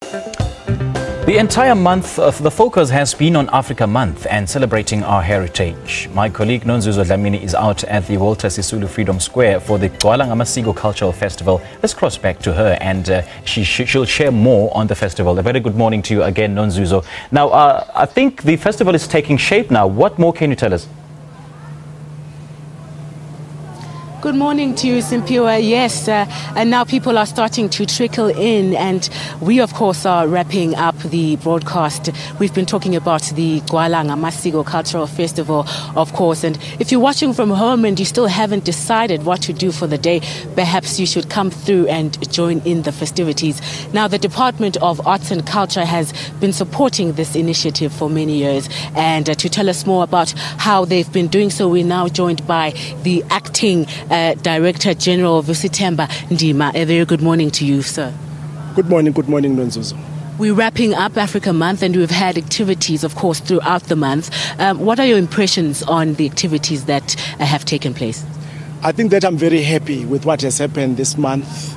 The entire month, the focus has been on Africa Month and celebrating our heritage. My colleague Nonzuzo Dlamini is out at the Walter Sisulu Freedom Square for the Gcwala Ngamasiko Cultural Festival. Let's cross back to her and she'll share more on the festival. A very good morning to you again, Nonzuzo. Now, I think the festival is taking shape now. What more can you tell us? Good morning to you, Simpiwa. Yes, and now people are starting to trickle in, and we, of course, are wrapping up the broadcast. We've been talking about the Gcwala Ngamasiko Cultural Festival, of course, and if you're watching from home and you still haven't decided what to do for the day, perhaps you should come through and join in the festivities. Now, the Department of Arts and Culture has been supporting this initiative for many years, and to tell us more about how they've been doing so, we're now joined by the acting Director General Vusithemba Ndima. A very good morning to you, sir. Good morning, Nonzuzo. We're wrapping up Africa Month and we've had activities, of course, throughout the month. What are your impressions on the activities that have taken place? I think that I'm very happy with what has happened this month.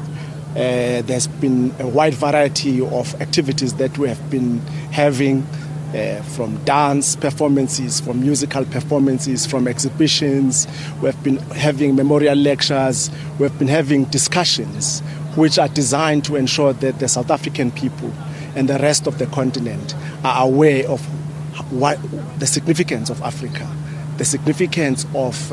There's been a wide variety of activities that we have been having. From dance performances, from musical performances, from exhibitions. We've been having memorial lectures. We've been having discussions which are designed to ensure that the South African people and the rest of the continent are aware of what the significance of Africa, the significance of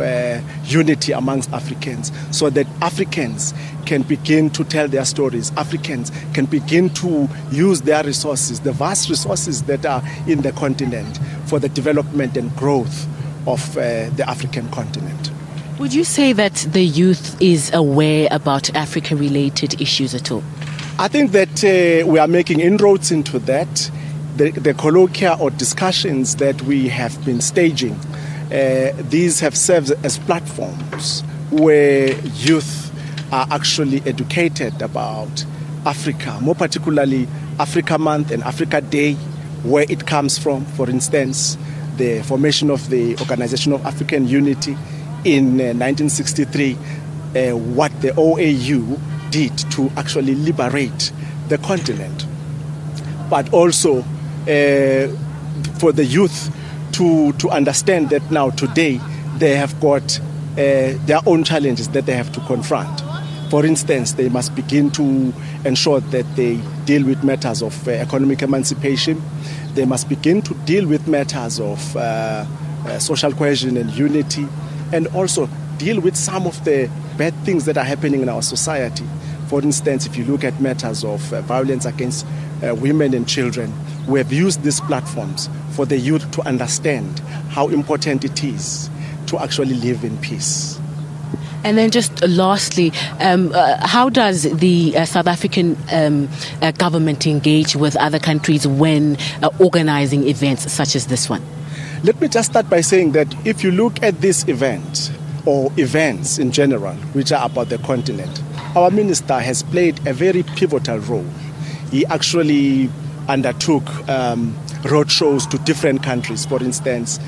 unity amongst Africans, so that Africans can begin to tell their stories. Africans can begin to use their resources, the vast resources that are in the continent, for the development and growth of the African continent. Would you say that the youth is aware about Africa-related issues at all? I think that we are making inroads into that. The colloquia or discussions that we have been staging, these have served as platforms where youth are actually educated about Africa, more particularly Africa Month and Africa Day, where it comes from. For instance, the formation of the Organization of African Unity in 1963, what the OAU did to actually liberate the continent, but also for the youth to understand that now today they have got their own challenges that they have to confront. For instance, they must begin to ensure that they deal with matters of economic emancipation. They must begin to deal with matters of social cohesion and unity, and also deal with some of the bad things that are happening in our society. For instance, if you look at matters of violence against women and children, we have used these platforms for the youth to understand how important it is to actually live in peace. And then just lastly, how does the South African government engage with other countries when organizing events such as this one? Let me just start by saying that if you look at this event, or events in general, which are about the continent, our minister has played a very pivotal role. He actually undertook roadshows to different countries. For instance,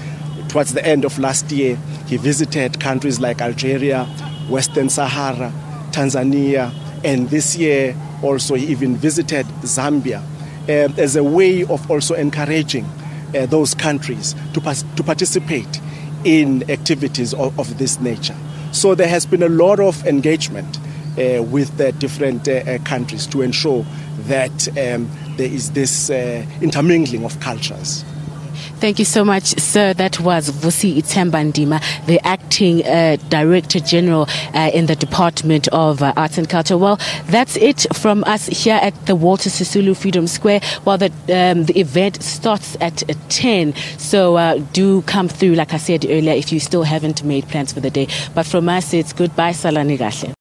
towards the end of last year, he visited countries like Algeria, Western Sahara, Tanzania, and this year also he even visited Zambia as a way of also encouraging those countries to participate in activities of this nature. So there has been a lot of engagement with the different countries to ensure that there is this intermingling of cultures. Thank you so much, sir. That was Vusithemba Ndima, the acting Director General in the Department of Arts and Culture. Well, that's it from us here at the Walter Sisulu Freedom Square. Well, the event starts at 10, so do come through, like I said earlier, if you still haven't made plans for the day. But from us, it's goodbye, salani kahle.